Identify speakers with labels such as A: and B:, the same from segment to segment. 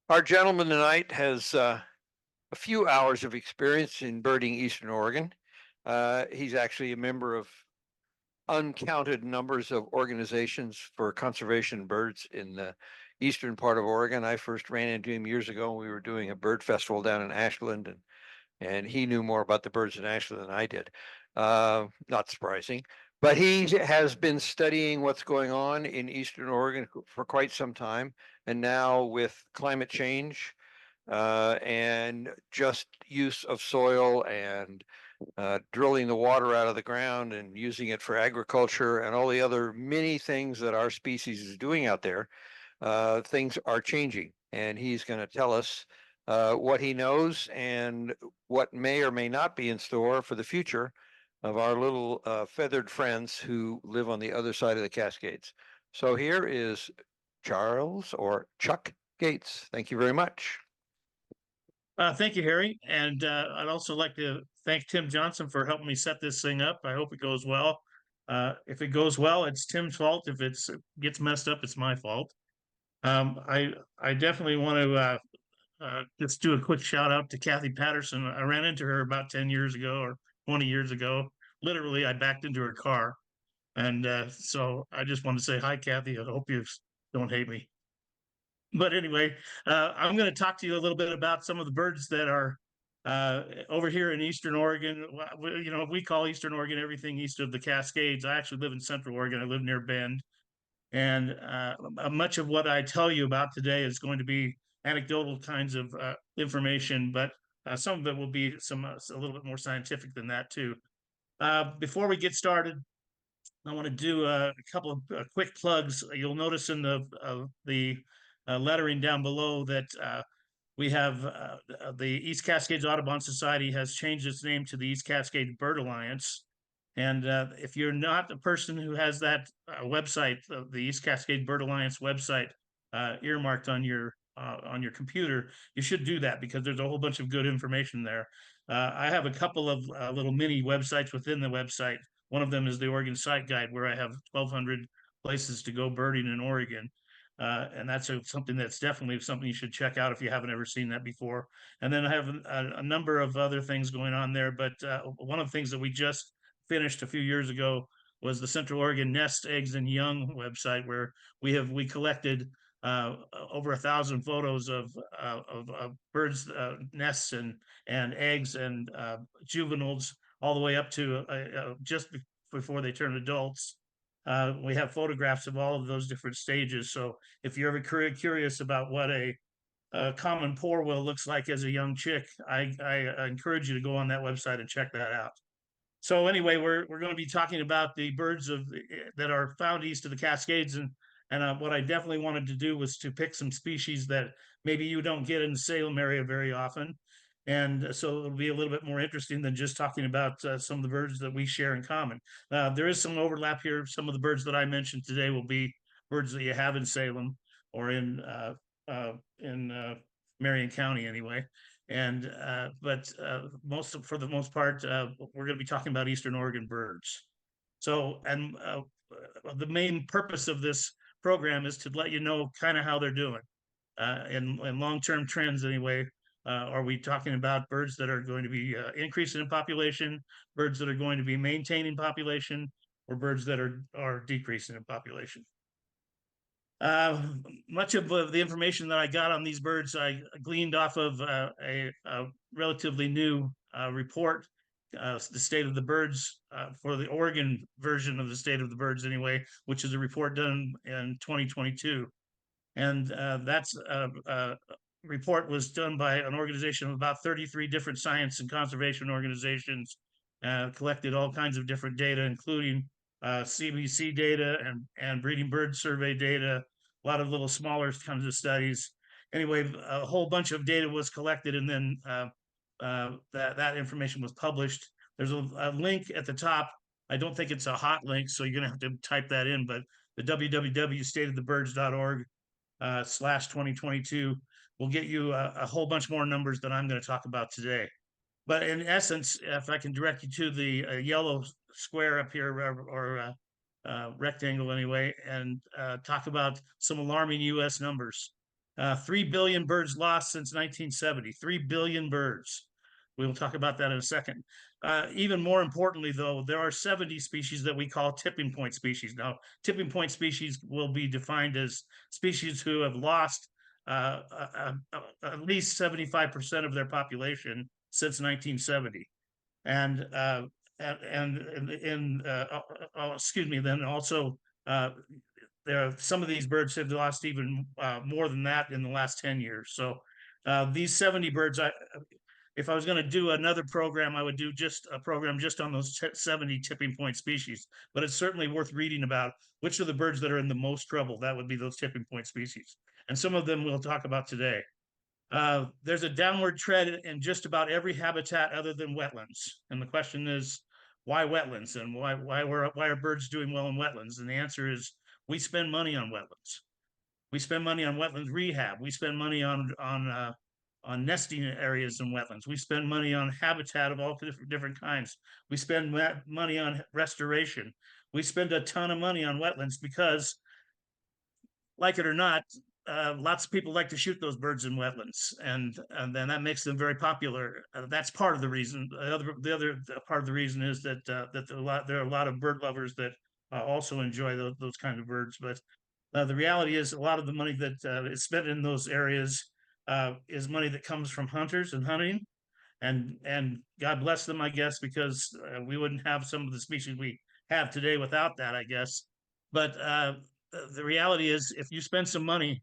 A: Our gentleman tonight has a few hours of experience in birding Eastern Oregon. He's actually a member of uncounted numbers of organizations for conservation birds in the eastern part of Oregon. I first ran into him years ago. We were doing a bird festival down in Ashland, and he knew more about the birds in Ashland than I did. Not surprising. But he has been studying what's going on in Eastern Oregon for quite some time. And now with climate change and just use of soil and drilling the water out of the ground and using it for agriculture and all the other many things that our species is doing out there, things are changing. And he's going to tell us what he knows and what may or may not be in store for the future of our little feathered friends who live on the other side of the Cascades. So here is Charles or Chuck Gates. Thank you very much.
B: Thank you, Harry. And I'd also like to thank Tim Johnson for helping me set this thing up. I hope it goes well. If it goes well, it's Tim's fault. If it gets messed up, it's my fault. I definitely want to just do a quick shout out to Kathy Patterson. I ran into her about 10 years ago or 20 years ago. Literally, I backed into her car. And so I just want to say hi, Kathy. I hope you don't hate me. But anyway, I'm going to talk to you a little bit about some of the birds that are over here in Eastern Oregon. We call Eastern Oregon everything east of the Cascades. I actually live in Central Oregon. I live near Bend. And much of what I tell you about today is going to be anecdotal kinds of information, but some of it will be a little bit more scientific than that too. Before we get started, I want to do a couple of quick plugs. You'll notice in the lettering down below that we have the East Cascades Audubon Society has changed its name to the East Cascade Bird Alliance. And if you're not a person who has that website, the East Cascade Bird Alliance website earmarked on your computer, you should do that because there's a whole bunch of good information there. I have a couple of little mini websites within the website. One of them is the Oregon Site Guide, where I have 1,200 places to go birding in Oregon. And that's something that's definitely something you should check out if you haven't ever seen that before. And then I have a number of other things going on there. But one of the things that we just finished a few years ago was the Central Oregon Nest, Eggs, and Young website, where we collected over 1,000 photos of birds' nests and eggs and juveniles, all the way up to just before they turn adults. We have photographs of all of those different stages. So if you're ever curious about what a common poor-will looks like as a young chick, I encourage you to go on that website and check that out. So anyway, we're going to be talking about the birds that are found east of the Cascades, and what I definitely wanted to do was to pick some species that maybe you don't get in the Salem area very often, and so it'll be a little bit more interesting than just talking about some of the birds that we share in common. There is some overlap here. Some of the birds that I mentioned today will be birds that you have in Salem or in Marion County anyway. And but for the most part, we're going to be talking about Eastern Oregon birds. So, and the main purpose of this program is to let you know kind of how they're doing in long-term trends anyway. Are we talking about birds that are going to be increasing in population, birds that are going to be maintaining population, or birds that are decreasing in population? Much of the information that I got on these birds, I gleaned off of a relatively new report, the State of the Birds, for the Oregon version of the State of the Birds anyway, which is a report done in 2022. And that's report was done by an organization of about 33 different science and conservation organizations, collected all kinds of different data, including CBC data and breeding bird survey data, a lot of little smaller kinds of studies. Anyway, a whole bunch of data was collected, and then that information was published. There's a link at the top. I don't think it's a hot link, so you're gonna have to type that in, but the www.stateofthebirds.org /2022 will get you a whole bunch more numbers that I'm going to talk about today. But in essence, if I can direct you to the yellow square up here, or rectangle anyway, and talk about some alarming U.S. numbers. 3 billion birds lost since 1970. 3 billion birds. We will talk about that in a second. Even more importantly, though, there are 70 species that we call tipping point species. Now, tipping point species will be defined as species who have lost at least 75% of their population since 1970. And excuse me, then also there are some of these birds have lost even more than that in the last 10 years. So these 70 birds, if I was going to do another program, I would do just a program just on those 70 tipping point species. But it's certainly worth reading about which are the birds that are in the most trouble. That would be those tipping point species. And some of them we'll talk about today. There's a downward trend in just about every habitat other than wetlands. And the question is, why wetlands, and why are birds doing well in wetlands? And the answer is, we spend money on wetlands. We spend money on wetlands rehab. We spend money on nesting areas in wetlands. We spend money on habitat of all different kinds. We spend money on restoration. We spend a ton of money on wetlands because, like it or not, lots of people like to shoot those birds in wetlands, and then that makes them very popular. That's part of the reason. The other part of the reason is that there are a lot of bird lovers that also enjoy those kind of birds. But the reality is, a lot of the money that is spent in those areas is money that comes from hunters and hunting, and God bless them, I guess, because we wouldn't have some of the species we have today without that, I guess. But the reality is, if you spend some money,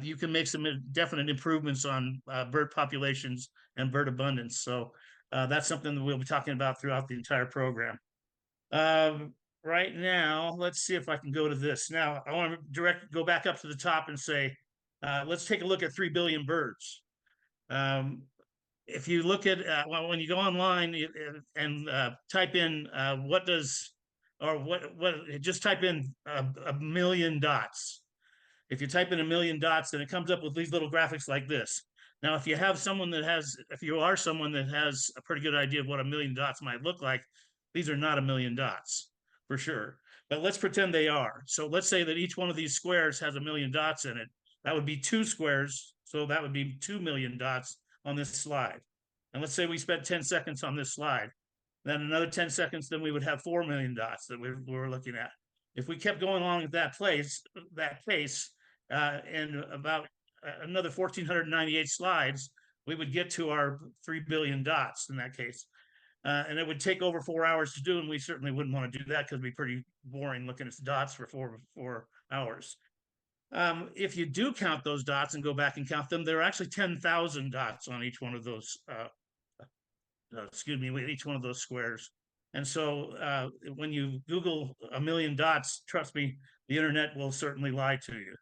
B: you can make some definite improvements on bird populations and bird abundance. So that's something that we'll be talking about throughout the entire program. Right now, let's see if I can go to this. Now, I want to go back up to the top and say, let's take a look at 3 billion birds. If you look at, when you go online and type in just type in a million dots. If you type in a million dots, then it comes up with these little graphics like this. Now, if you are someone that has a pretty good idea of what a million dots might look like, these are not a million dots for sure. But let's pretend they are. So let's say that each one of these squares has a million dots in it. That would be 2 squares. So that would be 2 million dots on this slide. And let's say we spent 10 seconds on this slide. Then another 10 seconds, then we would have 4 million dots that we were looking at. If we kept going along at that pace, in about another 1,498 slides, we would get to our 3 billion dots in that case. And it would take over 4 hours to do, and we certainly wouldn't want to do that because it'd be pretty boring looking at dots for four hours. If you do count those dots and go back and count them, there are actually 10,000 dots on each one of those, each one of those squares. And so when you Google a million dots, trust me, the internet will certainly lie to you.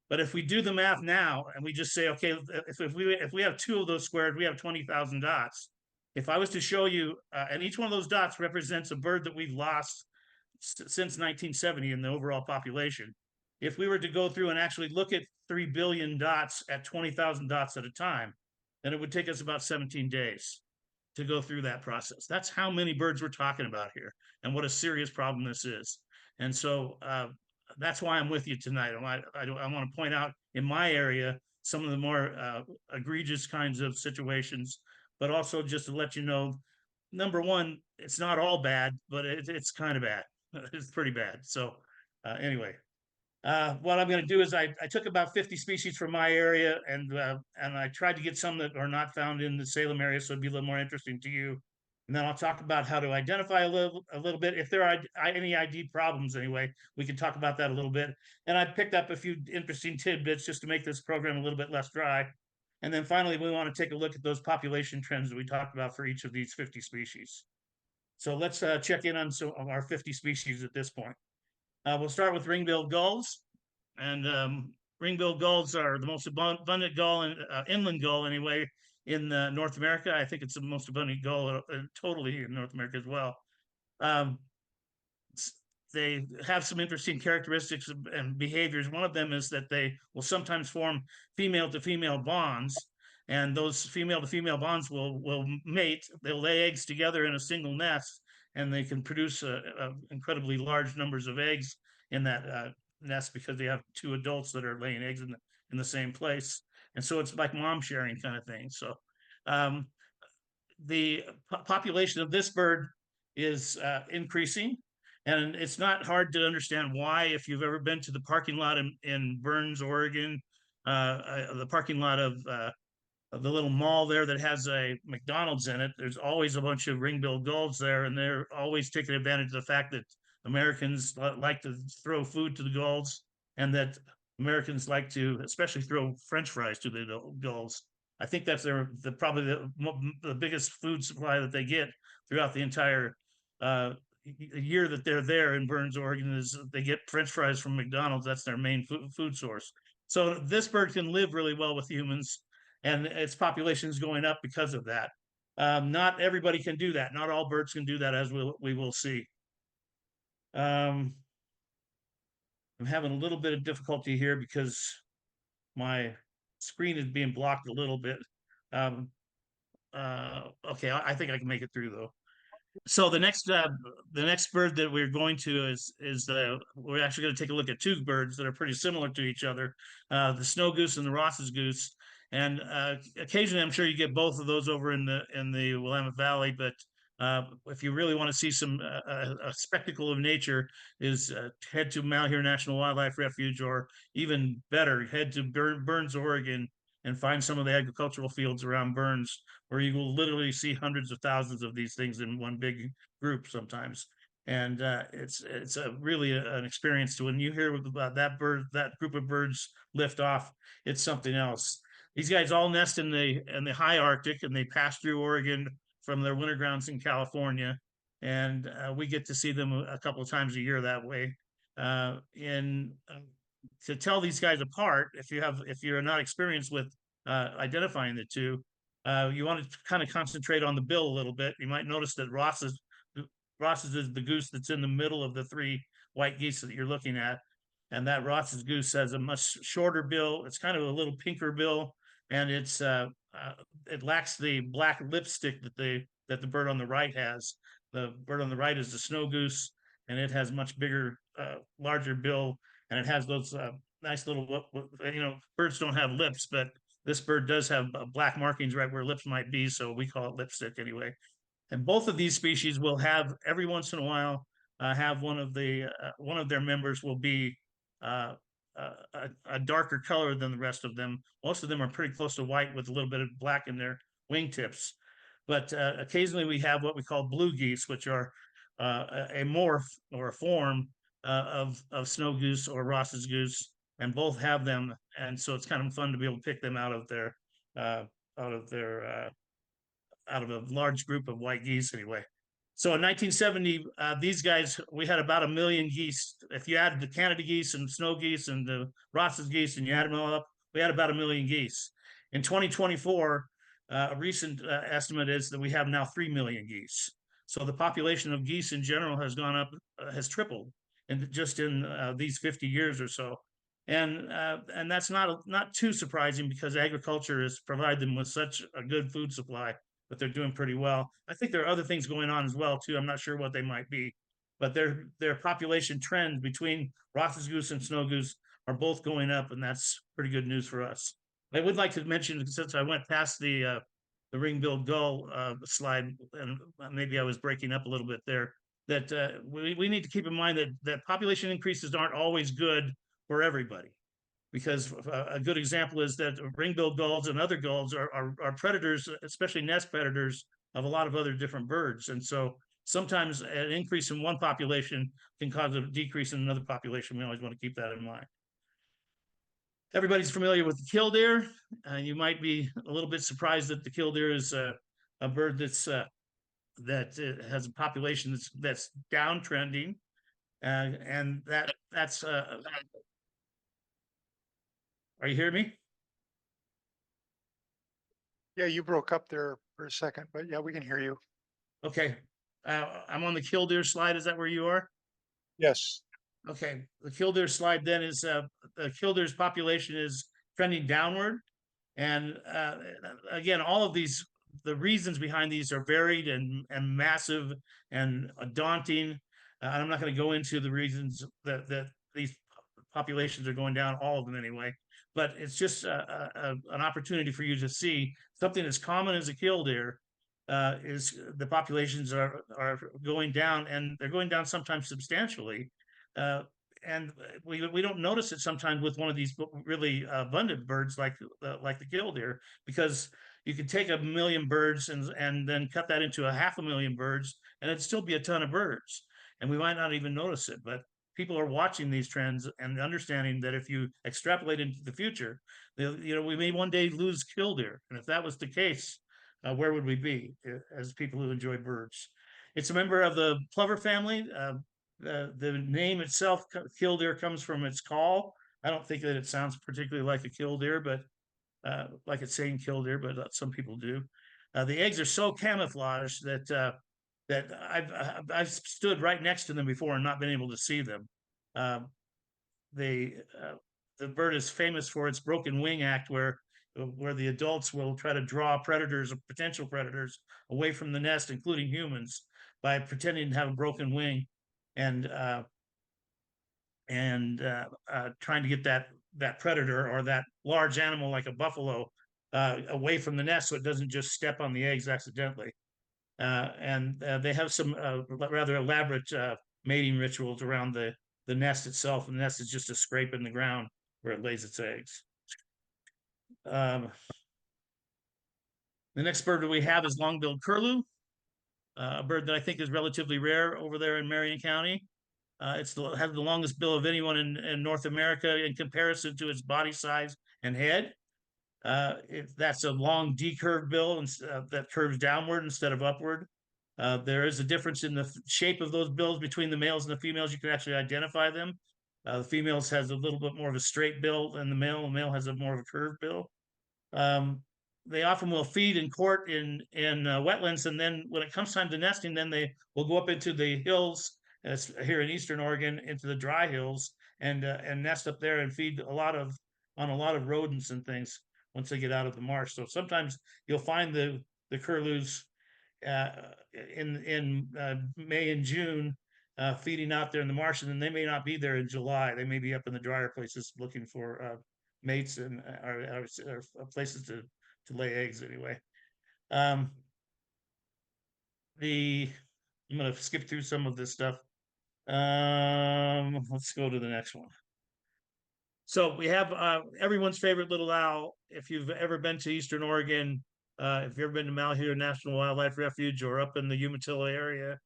B: But if we do the math now and we just say, okay, if we have 2 of those squares, we have 20,000 dots. If I was to show you, and each one of those dots represents a bird that we've lost since 1970 in the overall population. If we were to go through and actually look at 3 billion dots at 20,000 dots at a time, then it would take us about 17 days to go through that process. That's how many birds we're talking about here, and what a serious problem this is. And so that's why I'm with you tonight. I want to point out in my area some of the more egregious kinds of situations, but also just to let you know, number one, it's not all bad, but it's kind of bad. It's pretty bad. So anyway, what I'm going to do is I took about 50 species from my area, and I tried to get some that are not found in the Salem area, so it'd be a little more interesting to you. And then I'll talk about how to identify a little bit. If there are any ID problems anyway, we can talk about that a little bit. And I picked up a few interesting tidbits just to make this program a little bit less dry. And then finally, we want to take a look at those population trends that we talked about for each of these 50 species. So let's check in on some of our 50 species at this point. We'll start with ring-billed gulls. And ring-billed gulls are the most abundant gull, inland gull anyway, in North America. I think it's the most abundant gull totally in North America as well. They have some interesting characteristics and behaviors. One of them is that they will sometimes form female-to-female bonds, and those female-to-female bonds will mate. They'll lay eggs together in a single nest, and they can produce incredibly large numbers of eggs in that nest because they have 2 adults that are laying eggs in the same place. And so it's like mom sharing kind of thing. So um, the population of this bird is increasing. And it's not hard to understand why. If you've ever been to the parking lot in Burns, Oregon, the parking lot of the little mall there that has a McDonald's in it, there's always a bunch of ring-billed gulls there, and they're always taking advantage of the fact that Americans like to throw food to the gulls, and that Americans like to especially throw French fries to the gulls. I think that's probably the biggest food supply that they get throughout the entire year that they're there in Burns, Oregon. Is they get French fries from McDonald's. That's their main food source. So this bird can live really well with humans, and its population is going up because of that. Not everybody can do that. Not all birds can do that, as we will see. I'm having a little bit of difficulty here because my screen is being blocked a little bit. Okay, I think I can make it through though. So the next bird that we're going to is we're actually going to take a look at two birds that are pretty similar to each other, the snow goose and the Ross's goose. And occasionally, I'm sure you get both of those over in the Willamette Valley. But if you really want to see some a spectacle of nature, is head to Malheur National Wildlife Refuge, or even better, head to Burns, Oregon, and find some of the agricultural fields around Burns, where you will literally see hundreds of thousands of these things in one big group sometimes. And it's a really an experience to, when you hear about that group of birds lift off, it's something else. These guys all nest in the high Arctic, and they pass through Oregon from their winter grounds in California. And we get to see them a couple of times a year that way. To tell these guys apart, if you're not experienced with identifying the two, you want to kind of concentrate on the bill a little bit. You might notice that Ross's is the goose that's in the middle of the three white geese that you're looking at, and that Ross's goose has a much shorter bill. It's kind of a little pinker bill, and it lacks the black lipstick that the bird on the right has. The bird on the right is the snow goose, and it has much bigger, larger bill, and it has those nice little, birds don't have lips, but this bird does have black markings right where lips might be, so we call it lipstick anyway. And both of these species will have, every once in a while, have one of their members will be a darker color than the rest of them. Most of them are pretty close to white with a little bit of black in their wingtips. But occasionally we have what we call blue geese, which are a morph or a form of snow goose or Ross's goose, and both have them. And so it's kind of fun to be able to pick them out of a large group of white geese anyway. So in 1970, these guys, we had about 1 million geese. If you added the Canada geese and snow geese and the Ross's geese and you add them all up, we had about 1 million geese. In 2024, a recent estimate is that we have now 3 million geese. So the population of geese in general has gone up, has tripled in these 50 years or so. And that's not too surprising, because agriculture has provided them with such a good food supply that they're doing pretty well. I think there are other things going on as well too. I'm not sure what they might be, but their population trends between Ross's goose and snow goose are both going up, and that's pretty good news for us. I would like to mention, since I went past the ring-billed gull slide, and maybe I was breaking up a little bit there, that we need to keep in mind that population increases aren't always good for everybody. Because a good example is that ring-billed gulls and other gulls are predators, especially nest predators of a lot of other different birds. And so sometimes an increase in one population can cause a decrease in another population. We always want to keep that in mind. Everybody's familiar with the killdeer. You might be a little bit surprised that the killdeer is a bird that has a population that's downtrending, and that's are you hearing me?
C: Yeah, you broke up there for a second, but yeah, we can hear you.
B: Okay. I'm on the killdeer slide. Is that where you are?
C: Yes.
B: Okay. The killdeer slide then is the killdeer's population is trending downward. And again, all of these, the reasons behind these are varied and massive and daunting. I'm not going to go into the reasons that these populations are going down, all of them anyway. but it's just an opportunity for you to see something as common as a killdeer. Is the populations are going down, and they're going down sometimes substantially. And we don't notice it sometimes with one of these really abundant birds like the killdeer, because you can take 1,000,000 birds and then cut that into 500,000 birds, and it'd still be a ton of birds, and we might not even notice it. But people are watching these trends and understanding that if you extrapolate into the future, we may one day lose killdeer, and if that was the case, where would we be as people who enjoy birds? It's a member of the plover family. The name itself, killdeer, comes from its call. I don't think that it sounds particularly like a killdeer, but like it's saying killdeer, but some people do. The eggs are so camouflaged that I've stood right next to them before and not been able to see them. The bird is famous for its broken wing act, where the adults will try to draw predators or potential predators away from the nest, including humans, by pretending to have a broken wing and trying to get that predator or that large animal like a buffalo away from the nest so it doesn't just step on the eggs accidentally. And they have some rather elaborate mating rituals around the nest itself. And the nest is just a scrape in the ground where it lays its eggs. The next bird that we have is long-billed curlew, a bird that I think is relatively rare over there in Marion County. Has the longest bill of anyone in North America in comparison to its body size and head. That's a long D-curved bill that curves downward instead of upward. There is a difference in the shape of those bills between the males and the females. You can actually identify them. The females has a little bit more of a straight bill than the male. The male has a more of a curved bill. They often will feed and court in wetlands, and then when it comes time to nesting, then they will go up into the hills here in Eastern Oregon, into the dry hills, and nest up there and feed on a lot of rodents and things once they get out of the marsh. So sometimes you'll find the curlews in May and June feeding out there in the marsh, and then they may not be there in July. They may be up in the drier places looking for mates and or places to lay eggs anyway. I'm going to skip through some of this stuff. Let's go to the next one. So we have everyone's favorite little owl. If you've ever been to Eastern Oregon, if you've ever been to Malheur National Wildlife Refuge or up in the Umatilla area,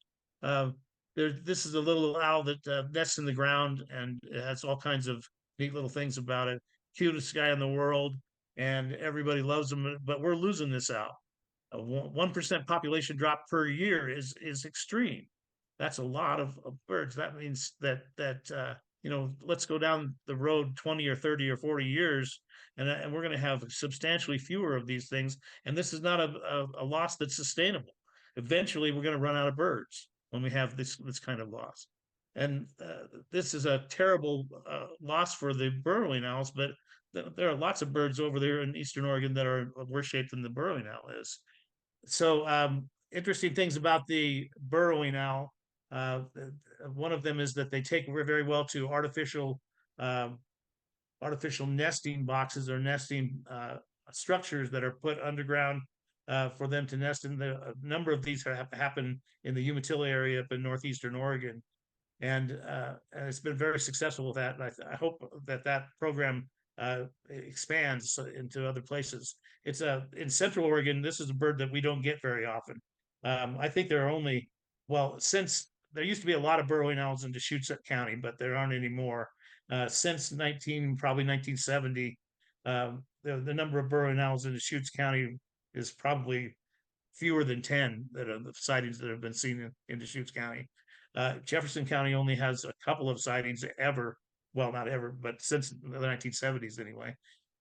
B: this is a little owl that nests in the ground, and it has all kinds of neat little things about it. Cutest guy in the world, and everybody loves him, but we're losing this owl. A 1% population drop per year is extreme. That's a lot of birds. That means that let's go down the road 20 or 30 or 40 years, and we're going to have substantially fewer of these things. And this is not a loss that's sustainable. Eventually, we're going to run out of birds when we have this kind of loss. And this is a terrible loss for the burrowing owls, but there are lots of birds over there in Eastern Oregon that are worse shape than the burrowing owl is. So interesting things about the burrowing owl. One of them is that they take very well to artificial nesting boxes or nesting structures that are put underground for them to nest in. A number of these have happened in the Umatilla area up in northeastern Oregon, and it's been very successful with that. And I hope that program expands into other places. It's in Central Oregon. This is a bird that we don't get very often. I think there are only, since there used to be a lot of burrowing owls in Deschutes County, but there aren't anymore. Since probably 1970, the number of burrowing owls in Deschutes County is probably fewer than 10 that are the sightings that have been seen in Deschutes County. Jefferson County only has a couple of sightings ever. Well, not ever, but since the 1970s anyway.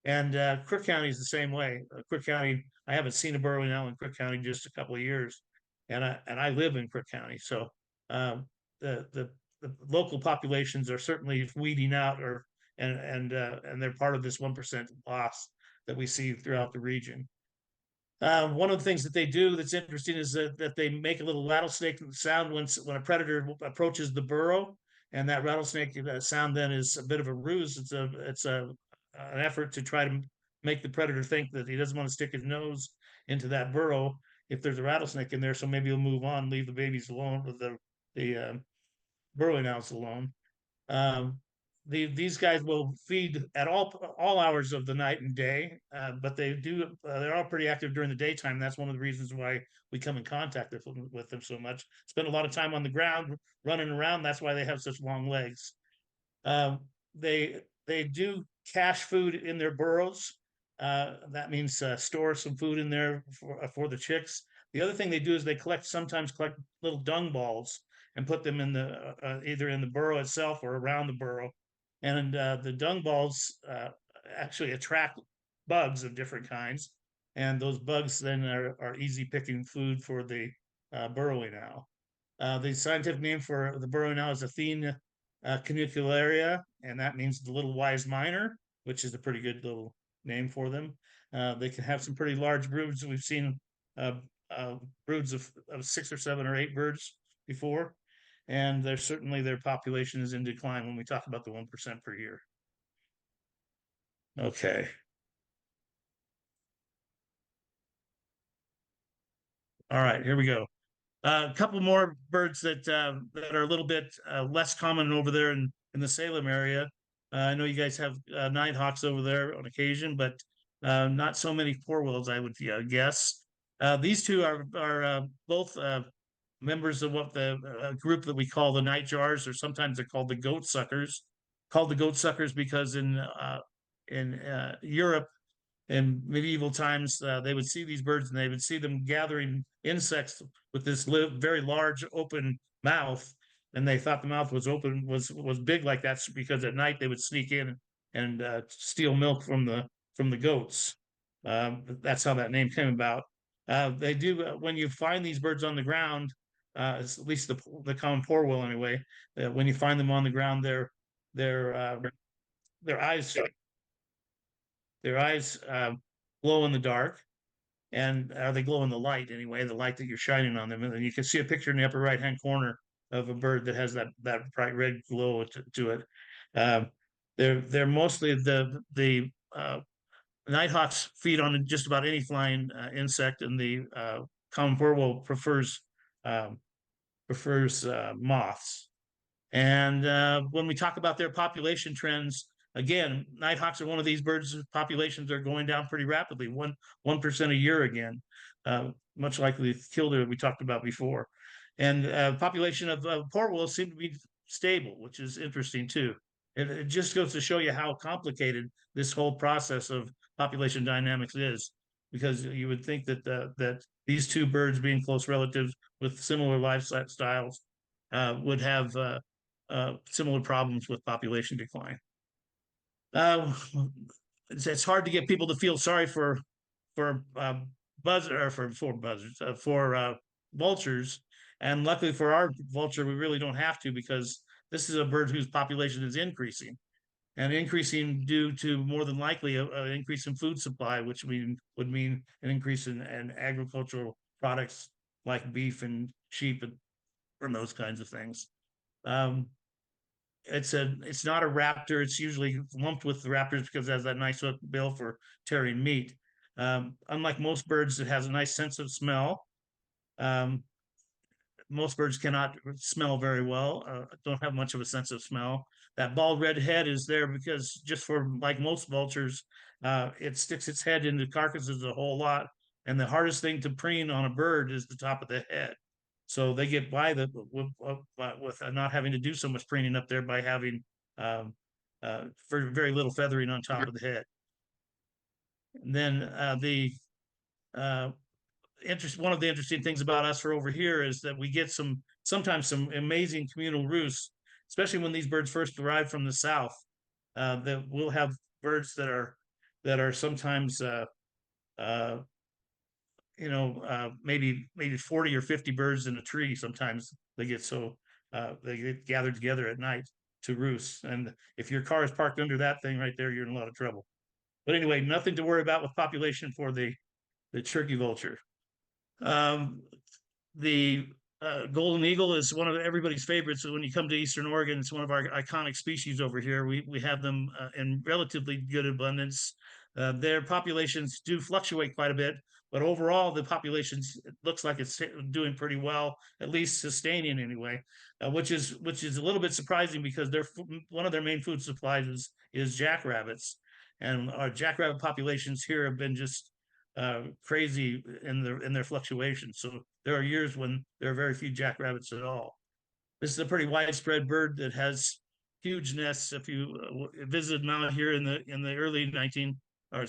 B: And Crook County is the same way. Crook County, I haven't seen a burrowing owl in Crook County in just a couple of years, and I live in Crook County. So the local populations are certainly weeding out, and they're part of this 1% loss that we see throughout the region. One of the things that they do that's interesting is that they make a little rattlesnake sound when a predator approaches the burrow, and that rattlesnake sound then is a bit of a ruse. It's a an effort to try to make the predator think that he doesn't want to stick his nose into that burrow if there's a rattlesnake in there. So maybe he'll move on, leave the babies alone, with the burrowing owls alone. Um, these guys will feed at all hours of the night and day, but they're all pretty active during the daytime. That's one of the reasons why we come in contact with them so much. Spend a lot of time on the ground running around. That's why they have such long legs. Um, they do cache food in their burrows. That means store some food in there for the chicks. The other thing they do is they sometimes collect little dung balls and put them in the either in the burrow itself or around the burrow. And the dung balls actually attract bugs of different kinds, and those bugs then are easy picking food for the burrowing owl. The scientific name for the burrowing owl is Athena canicularia, and that means the little wise miner, which is a pretty good little name for them. They can have some pretty large broods. We've seen broods of 6 or 7 or 8 birds before, and their population is in decline when we talk about the 1% per year. Okay. All right, here we go. A couple more birds that are a little bit less common over there in the Salem area. I know you guys have nighthawks over there on occasion, but not so many porwills, I would guess. These two are both members of what the group that we call the night jars, or sometimes they're called the goat suckers. Called the goat suckers because in Europe, in medieval times, they would see these birds and they would see them gathering insects with this very large open mouth, and they thought the mouth was open, was big like that, because at night they would sneak in and steal milk from the goats. That's how that name came about. They do when you find these birds on the ground, at least the common porwheel anyway. When you find them on the ground, their eyes glow in the dark, and they glow in the light anyway, the light that you're shining on them. And then you can see a picture in the upper right hand corner of a bird that has that bright red glow to it. They're mostly the nighthawks feed on just about any flying insect, and the common porwheel prefers moths. And when we talk about their population trends, again, nighthawks are one of these birds whose populations are going down pretty rapidly, 1% a year again, much like the killdeer we talked about before. And population of porwhils seem to be stable, which is interesting too. It just goes to show you how complicated this whole process of population dynamics is, because you would think that these two birds, being close relatives with similar lifestyles, would have similar problems with population decline. It's hard to get people to feel sorry for vultures, and luckily for our vulture, we really don't have to, because this is a bird whose population is increasing, and increasing due to more than likely an increase in food supply, which would mean an increase in agricultural products like beef and sheep and those kinds of things. It's not a raptor. It's usually lumped with the raptors because it has that nice bill for tearing meat. Unlike most birds, it has a nice sense of smell. Most birds cannot smell very well, don't have much of a sense of smell. That bald red head is there because, just for like most vultures, it sticks its head into carcasses a whole lot. And the hardest thing to preen on a bird is the top of the head. So they get by with not having to do so much preening up there by having very little feathering on top of the head. And then one of the interesting things about us for over here is that we get sometimes some amazing communal roosts, especially when these birds first arrive from the south. That we'll have birds that are sometimes maybe 40 or 50 birds in a tree. Sometimes they get gathered together at night to roost. And if your car is parked under that thing right there, you're in a lot of trouble. But anyway, nothing to worry about with population for the turkey vulture. The golden eagle is one of everybody's favorites. So when you come to Eastern Oregon, it's one of our iconic species over here. We have them in relatively good abundance. Their populations do fluctuate quite a bit, but overall the populations, it looks like it's doing pretty well, at least sustaining anyway, which is a little bit surprising because one of their main food supplies is jackrabbits, and our jackrabbit populations here have been just crazy in their fluctuations. So there are years when there are very few jackrabbits at all. This is a pretty widespread bird that has huge nests. If you visited Mount here in the early 2020 or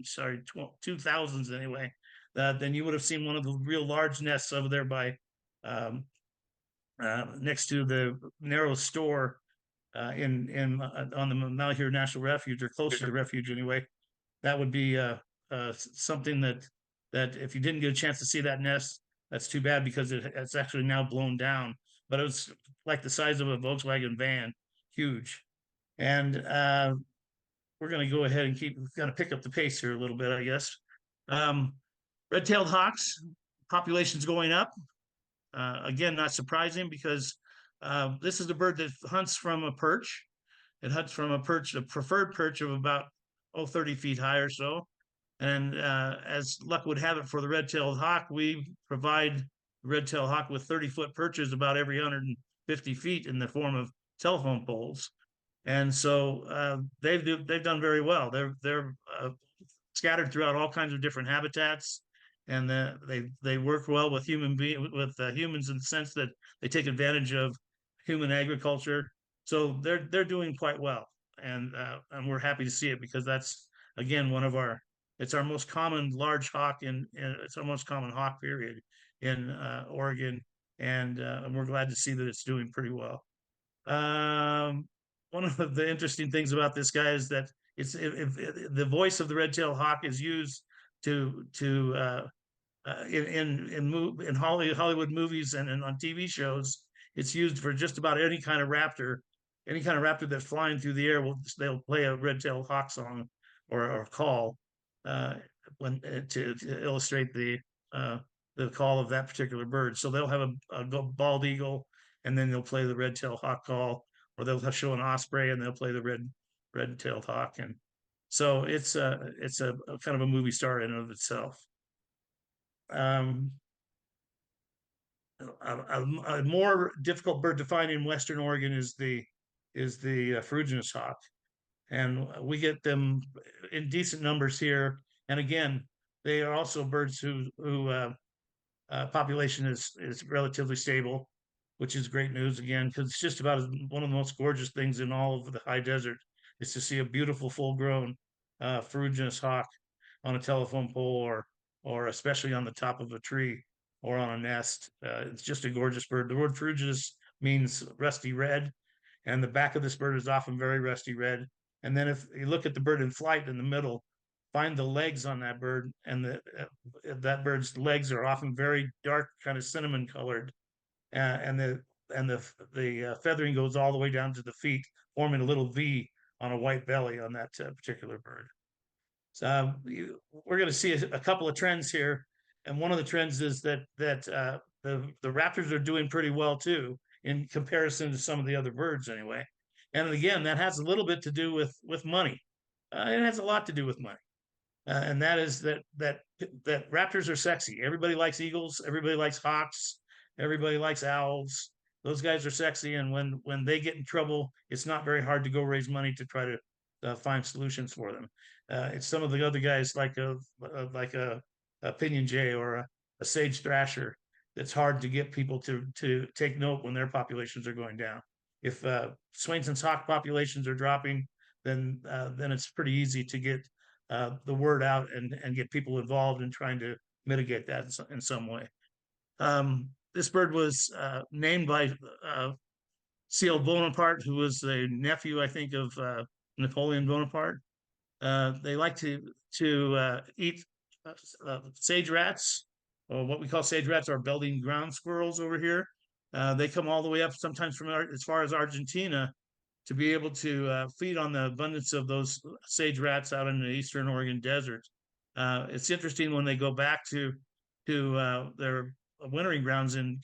B: sorry 2000s anyway, then you would have seen one of the real large nests over there by next to the narrow store on the Malheur National Refuge, or close to the refuge anyway. That would be something that if you didn't get a chance to see that nest, that's too bad, because it's actually now blown down. But it was like the size of a Volkswagen van, huge. And we're going to go ahead and pick up the pace here a little bit, I guess. Red-tailed hawks, population's going up. Again, not surprising, because this is a bird that hunts from a perch. It hunts from a preferred perch of about 30 feet high or so. And as luck would have it for the red-tailed hawk, we provide the red-tailed hawk with 30-foot perches about every 150 feet in the form of telephone poles. And so they've done very well. They're scattered throughout all kinds of different habitats, and they work well with humans in the sense that they take advantage of human agriculture. So they're doing quite well, and we're happy to see it, because that's, again, it's our most common large hawk it's our most common hawk period in Oregon, and we're glad to see that it's doing pretty well. One of the interesting things about this guy is that the voice of the red-tailed hawk is used in Hollywood movies and on TV shows. It's used for just about any kind of raptor that's flying through the air. They'll play a red-tailed hawk song or call to illustrate the call of that particular bird. So they'll have a bald eagle, and then they'll play the red-tailed hawk call, or they'll show an osprey and they'll play the red-tailed hawk. And so it's a kind of a movie star in and of itself. A more difficult bird to find in Western Oregon is the ferruginous hawk, and we get them in decent numbers here. And again, they are also birds who population is relatively stable, which is great news, again, because it's just about one of the most gorgeous things in all of the high desert is to see a beautiful full-grown ferruginous hawk on a telephone pole, or especially on the top of a tree or on a nest. It's just a gorgeous bird. The word ferruginous means rusty red, and the back of this bird is often very rusty red. And then if you look at the bird in flight in the middle, find the legs on that bird, and that bird's legs are often very dark, kind of cinnamon colored, and the feathering goes all the way down to the feet, forming a little V on a white belly on that particular bird. So we're going to see a couple of trends here, and one of the trends is that the raptors are doing pretty well too, in comparison to some of the other birds anyway. And again, that has a little bit to do with money. It has a lot to do with money, and that is that raptors are sexy. Everybody likes eagles. Everybody likes hawks. Everybody likes owls. Those guys are sexy, and when they get in trouble, it's not very hard to go raise money to try to find solutions for them. It's some of the other guys like a Pinyon Jay or a sage thrasher that's hard to get people to take note when their populations are going down. If Swainson's hawk populations are dropping, then it's pretty easy to get the word out and get people involved in trying to mitigate that in some way. This bird was named by C.L. Bonaparte, who was the nephew, I think, of Napoleon Bonaparte. They like to eat sage rats, or what we call sage rats are Belgian ground squirrels over here. They come all the way up, sometimes from as far as Argentina, to be able to feed on the abundance of those sage rats out in the Eastern Oregon desert. It's interesting when they go back to to their wintering grounds in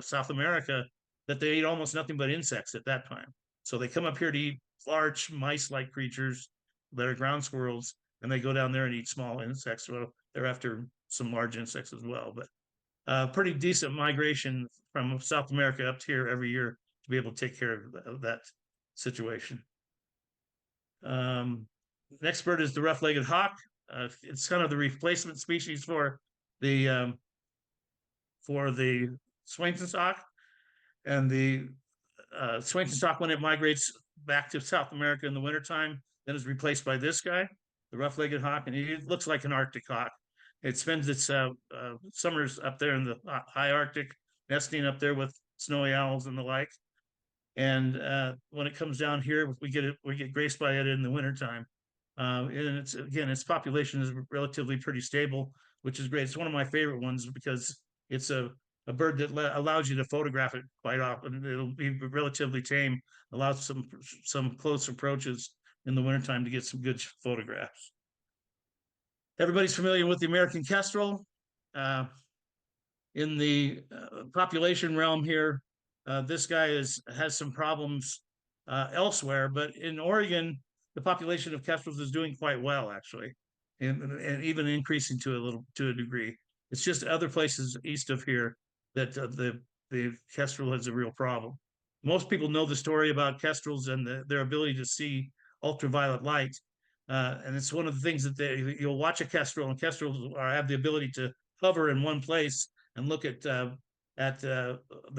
B: South America, that they eat almost nothing but insects at that time. So they come up here to eat large mice-like creatures that are ground squirrels, and they go down there and eat small insects. Well, they're after some large insects as well, but pretty decent migration from South America up here every year to be able to take care of that situation. Next bird is the rough-legged hawk. It's kind of the replacement species for the Swainson's hawk, and the Swainson's hawk, when it migrates back to South America in the wintertime, then is replaced by this guy, the rough-legged hawk, and he looks like an Arctic hawk. It spends its summers up there in the high Arctic, nesting up there with snowy owls and the like. And when it comes down here, we get graced by it in the wintertime. And its population is relatively pretty stable, which is great. It's one of my favorite ones because it's a bird that allows you to photograph it quite often. It'll be relatively tame, allows some close approaches in the wintertime to get some good photographs. Everybody's familiar with the American kestrel. In the population realm here, this guy has some problems elsewhere, but in Oregon, the population of kestrels is doing quite well, actually, and even increasing to a degree. It's just other places east of here that the kestrel has a real problem. Most people know the story about kestrels and their ability to see ultraviolet light. And it's one of the things that you'll watch a kestrel, and kestrels have the ability to hover in one place and look at the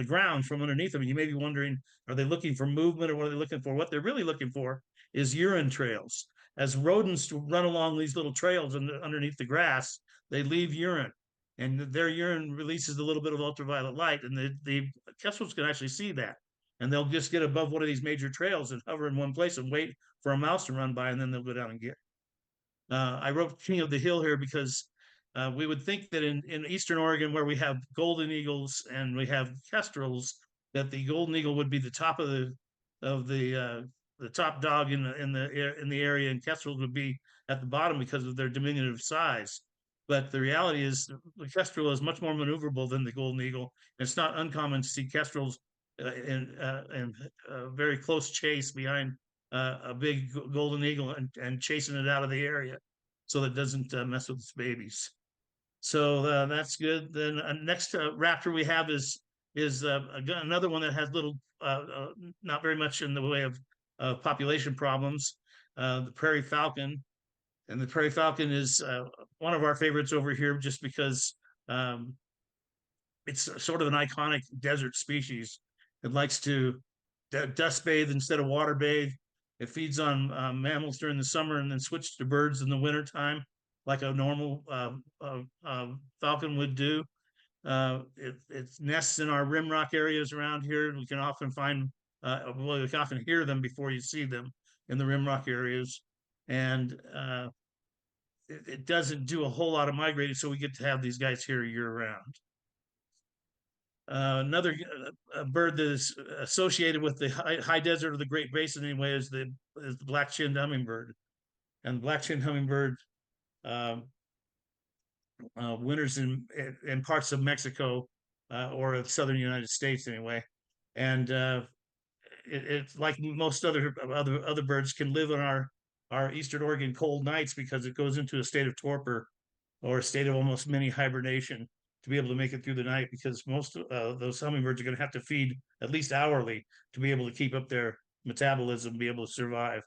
B: ground from underneath them. And you may be wondering, are they looking for movement, or what are they looking for? What they're really looking for is urine trails. As rodents run along these little trails underneath the grass, they leave urine, and their urine releases a little bit of ultraviolet light, and the kestrels can actually see that. And they'll just get above one of these major trails and hover in one place and wait for a mouse to run by, and then they'll go down and get it. I wrote King of the Hill here because we would think that in Eastern Oregon, where we have golden eagles and we have kestrels, that the golden eagle would be the top of the top dog in the area, and kestrels would be at the bottom because of their diminutive size. But the reality is the kestrel is much more maneuverable than the golden eagle. It's not uncommon to see kestrels in very close chase behind a big golden eagle and chasing it out of the area so that it doesn't mess with its babies. So that's good. Then next raptor we have is another one that has little, not very much in the way of population problems, the prairie falcon. And the prairie falcon is one of our favorites over here just because it's sort of an iconic desert species. It likes to dust bathe instead of water bathe. It feeds on mammals during the summer and then switches to birds in the wintertime, like a normal falcon would do. It nests in our rimrock areas around here. We can often find, we can often hear them before you see them in the rimrock areas. And it doesn't do a whole lot of migrating, so we get to have these guys here year round. Another bird that is associated with the high desert of the Great Basin anyway is the black-chinned hummingbird. And the black-chinned hummingbird winters in parts of Mexico or of southern United States anyway. And it's like most other birds, can live on our Eastern Oregon cold nights because it goes into a state of torpor or a state of almost mini hibernation to be able to make it through the night, because most of those hummingbirds are going to have to feed at least hourly to be able to keep up their metabolism, be able to survive.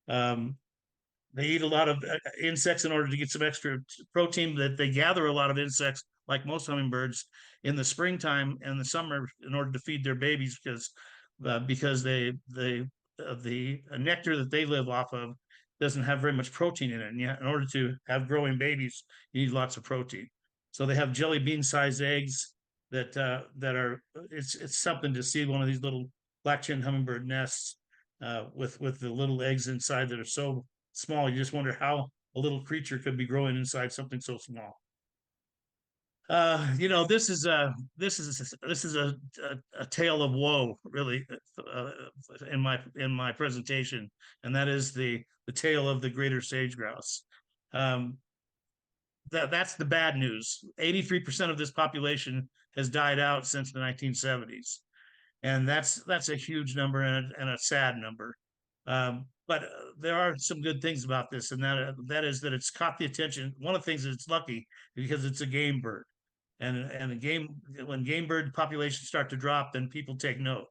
B: They eat a lot of insects in order to get some extra protein. That they gather a lot of insects, like most hummingbirds, in the springtime and the summer in order to feed their babies, because the nectar that they live off of doesn't have very much protein in it. And yet, in order to have growing babies, you need lots of protein. So they have jelly bean sized eggs that are, it's something to see one of these little black-chinned hummingbird nests with the little eggs inside that are so small. You just wonder how a little creature could be growing inside something so small. This is a tale of woe, really, in my presentation, and that is the tale of the greater sage grouse. that's the bad news. 83% of this population has died out since the 1970s. And that's a huge number and a sad number. But there are some good things about this, and that is that it's caught the attention. One of the things that's lucky because it's a game bird, and when game bird populations start to drop, then people take note,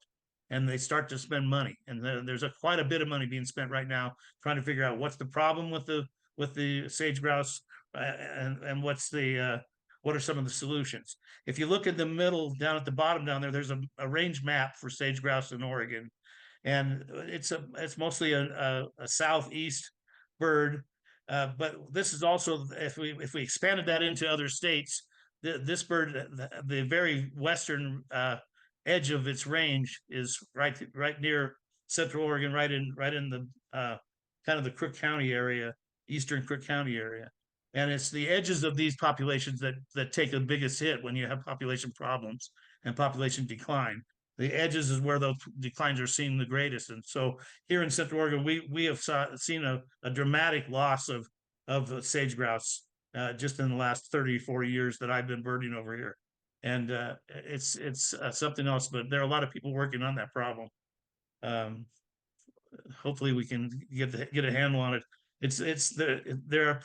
B: and they start to spend money. And there's quite a bit of money being spent right now trying to figure out what's the problem with the sage grouse, and what are some of the solutions. If you look in the middle, down at the bottom down there, there's a range map for sage grouse in Oregon. And it's mostly a southeast bird. But this is also, if we expanded that into other states, this bird, the very western edge of its range is right near Central Oregon, right in the kind of the Crook County area, eastern Crook County area. And it's the edges of these populations that take the biggest hit when you have population problems and population decline. The edges is where those declines are seen the greatest. And so here in Central Oregon, we have seen a dramatic loss of sage grouse just in the last 30, 40 years that I've been birding over here. And it's something else, but there are a lot of people working on that problem. Hopefully we can get a handle on it. There are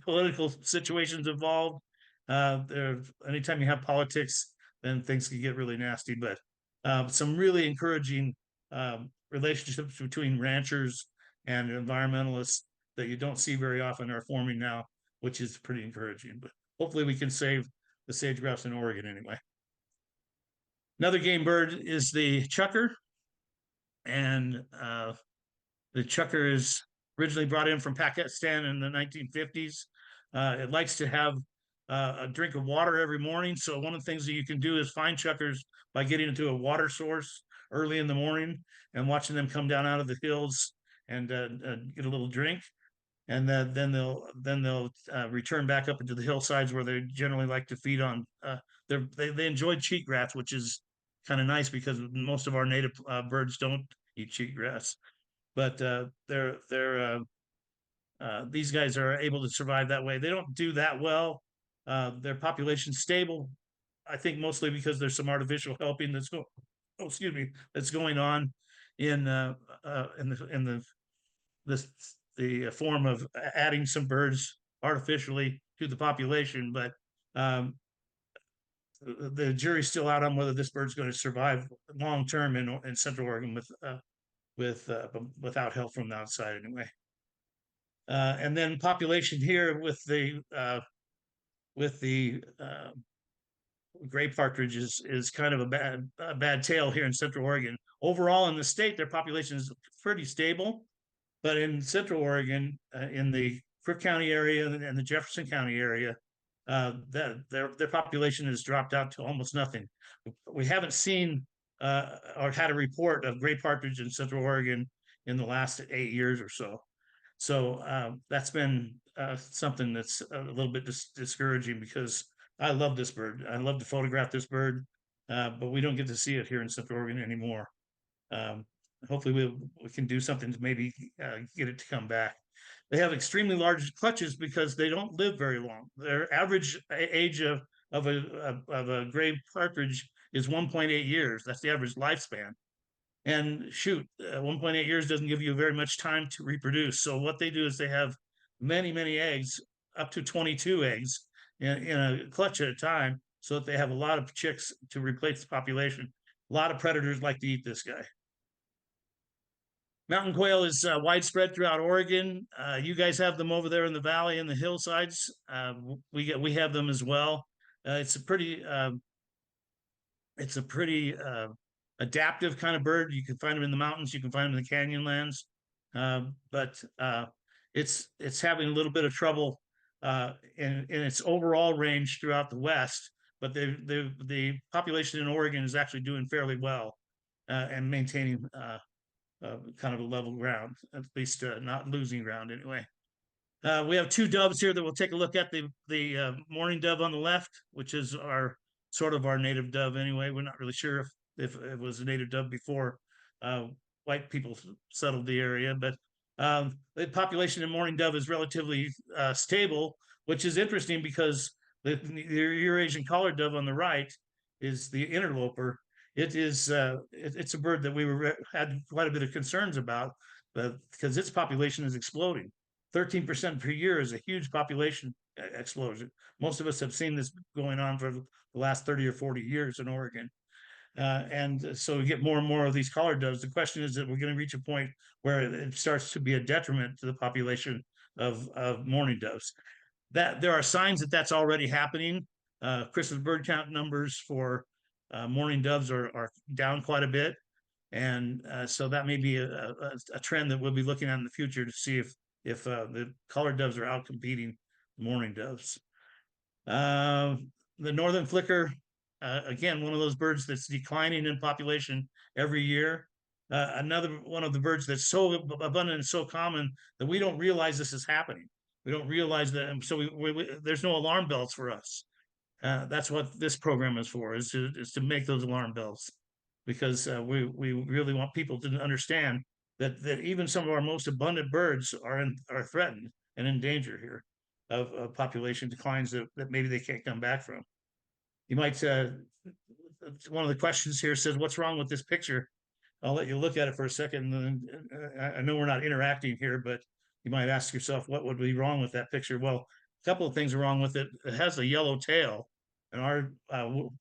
B: political situations involved. Anytime you have politics, then things can get really nasty. But some really encouraging relationships between ranchers and environmentalists that you don't see very often are forming now, which is pretty encouraging. But hopefully we can save the sage grouse in Oregon anyway. Another game bird is the chukar, and the chukar is originally brought in from Pakistan in the 1950s. It likes to have a drink of water every morning. So one of the things that you can do is find chukars by getting into a water source early in the morning and watching them come down out of the hills and get a little drink. And then they'll return back up into the hillsides where they generally like to feed on. They enjoy cheatgrass, which is kind of nice because most of our native birds don't eat cheatgrass. But these guys are able to survive that way. They don't do that well. Their population's stable, I think, mostly because there's some artificial helping that's going on in the form of adding some birds artificially to the population. But the jury's still out on whether this bird's going to survive long term in Central Oregon without help from the outside anyway. And then population here with the gray partridge is kind of a bad tale here in Central Oregon. Overall in the state, their population is pretty stable, but in Central Oregon, in the Crook County area and the Jefferson County area, their population has dropped out to almost nothing. We haven't seen or had a report of gray partridge in Central Oregon in the last 8 years or so. So that's been something that's a little bit discouraging because I love this bird. I love to photograph this bird, but we don't get to see it here in Central Oregon anymore. Hopefully we can do something to maybe get it to come back. They have extremely large clutches because they don't live very long. Their average age of a gray partridge is 1.8 years. That's the average lifespan. And shoot, 1.8 years doesn't give you very much time to reproduce. So what they do is they have many, many eggs, up to 22 eggs in a clutch at a time, so that they have a lot of chicks to replace the population. A lot of predators like to eat this guy. Mountain quail is widespread throughout Oregon. You guys have them over there in the valley and the hillsides. We have them as well. It's a pretty adaptive kind of bird. You can find them in the mountains. You can find them in the canyon lands. But it's having a little bit of trouble in its overall range throughout the West. But the population in Oregon is actually doing fairly well and maintaining kind of a level ground, at least not losing ground anyway. We have two doves here that we'll take a look at. The mourning dove on the left, which is our native dove anyway. We're not really sure if it was a native dove before white people settled the area, but The population of mourning dove is relatively stable, which is interesting because the Eurasian collared dove on the right is the interloper. It's a bird that we had quite a bit of concerns about, because its population is exploding. 13% per year is a huge population explosion. Most of us have seen this going on for the last 30 or 40 years in Oregon. And so we get more and more of these collared doves. The question is that we're going to reach a point where it starts to be a detriment to the population of mourning doves. That there are signs that that's already happening. Christmas bird count numbers for mourning doves are down quite a bit. And so that may be a trend that we'll be looking at in the future to see if the collared doves are out competing mourning doves. The northern flicker, again, one of those birds that's declining in population every year. Another one of the birds that's so abundant and so common that we don't realize this is happening. We don't realize that, and so there's no alarm bells for us. That's what this program is for, is to make those alarm bells, because we really want people to understand that even some of our most abundant birds are threatened and in danger here of population declines that maybe they can't come back from. You might, one of the questions here says, what's wrong with this picture? I'll let you look at it for a second. And I know we're not interacting here, but you might ask yourself, what would be wrong with that picture? Well, a couple of things are wrong with it. It has a yellow tail, and our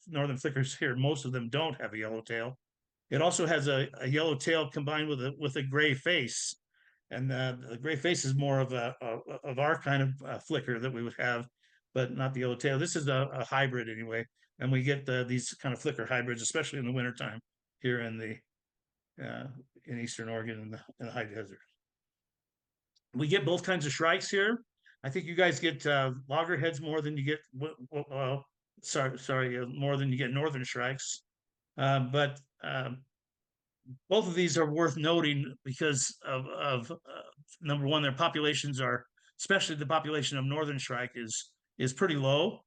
B: northern flickers here, most of them don't have a yellow tail. It also has a yellow tail combined with a gray face. And the gray face is more of our kind of flicker that we would have, but not the yellow tail. This is a hybrid anyway. And we get these kind of flicker hybrids, especially in the wintertime here in Eastern Oregon in the high desert. We get both kinds of shrikes here. I think you guys get loggerheads more than you get, more than you get northern shrikes. But both of these are worth noting because of number one, their populations are, especially the population of northern shrike is pretty low,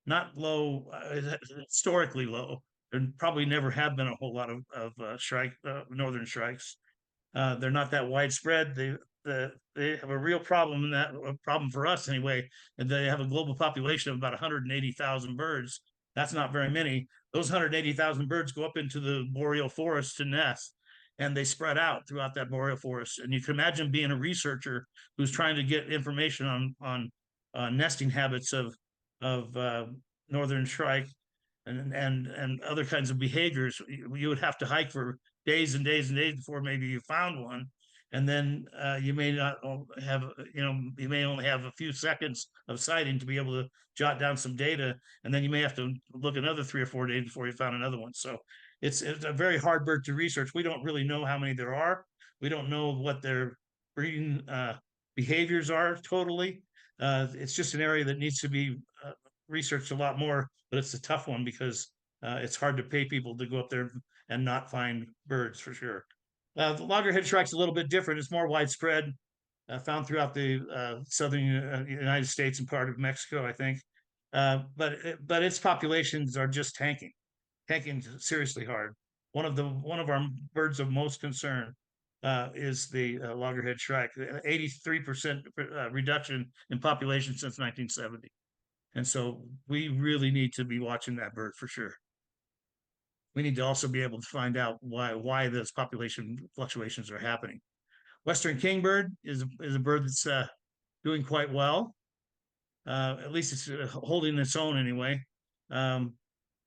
B: not low, historically low. There probably never have been a whole lot of northern shrikes. They're not that widespread. They have a real problem, a problem for us anyway, and they have a global population of about 180,000 birds. That's not very many. Those 180,000 birds go up into the boreal forest to nest, and they spread out throughout that boreal forest. And you can imagine being a researcher who's trying to get information on nesting habits of northern shrike and other kinds of behaviors. You would have to hike for days and days and days before maybe you found one. And then you may not have, you may only have a few seconds of sighting to be able to jot down some data. And then you may have to look another 3 or 4 days before you found another one. So it's a very hard bird to research. We don't really know how many there are. We don't know what their breeding behaviors are totally. It's just an area that needs to be researched a lot more, but it's a tough one because it's hard to pay people to go up there and not find birds for sure. The loggerhead shrike's a little bit different. It's more widespread, found throughout the southern United States and part of Mexico, I think. But its populations are just tanking seriously hard. One of our birds of most concern is the loggerhead shrike. 83% reduction in population since 1970, and so we really need to be watching that bird for sure. We need to also be able to find out why those population fluctuations are happening. Western kingbird is a bird that's doing quite well. At least it's holding its own anyway.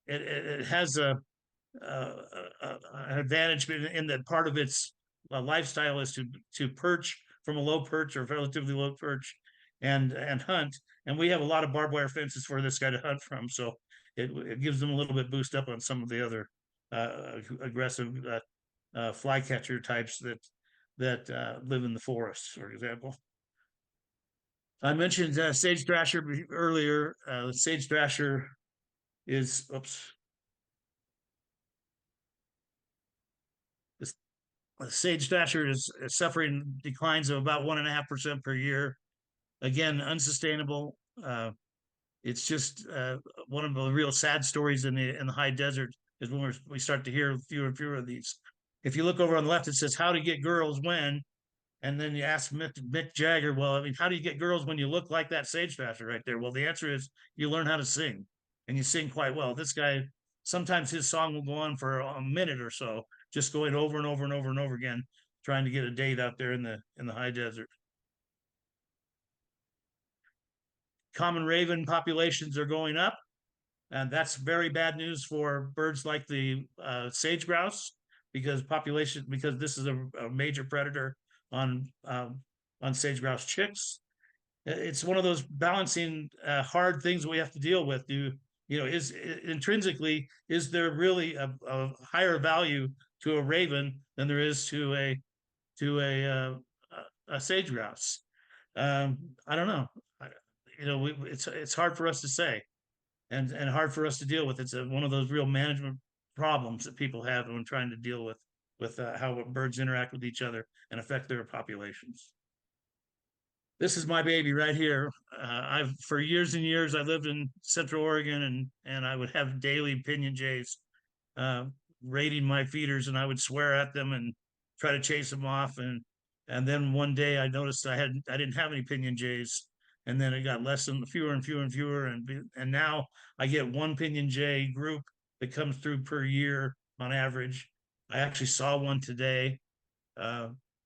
B: It has an advantage in that part of its lifestyle is to perch from a low perch or relatively low perch and hunt. And we have a lot of barbed wire fences for this guy to hunt from, so it gives them a little bit boost up on some of the other aggressive flycatcher types that live in the forests, for example. I mentioned sage thrasher earlier. Sage thrasher is, sage thrasher is suffering declines of about 1.5% per year. Again, unsustainable. It's just one of the real sad stories in the high desert is when we start to hear fewer and fewer of these. If you look over on the left, it says how to get girls when, And then you ask Mick Jagger, well, I mean, how do you get girls when you look like that sage thrasher right there? Well, the answer is you learn how to sing, and you sing quite well. This guy, sometimes his song will go on for a minute or so, just going over and over and over and over again, trying to get a date out there in the high desert. Common raven populations are going up, and that's very bad news for birds like the sage grouse, because this is a major predator on sage grouse chicks. It's one of those balancing hard things we have to deal with. Is intrinsically, is there really a higher value to a raven than there is to a sage grouse? I don't know. It's hard for us to say, and hard for us to deal with. It's one of those real management problems that people have when trying to deal with how birds interact with each other and affect their populations. This is my baby right here. For years and years, I lived in Central Oregon, and I would have daily Pinyon Jays raiding my feeders, and I would swear at them and try to chase them off. And then one day I noticed I didn't have any Pinyon Jays, and then it got fewer and fewer and fewer, and now I get one Pinyon Jay group that comes through per year on average. I actually saw one today.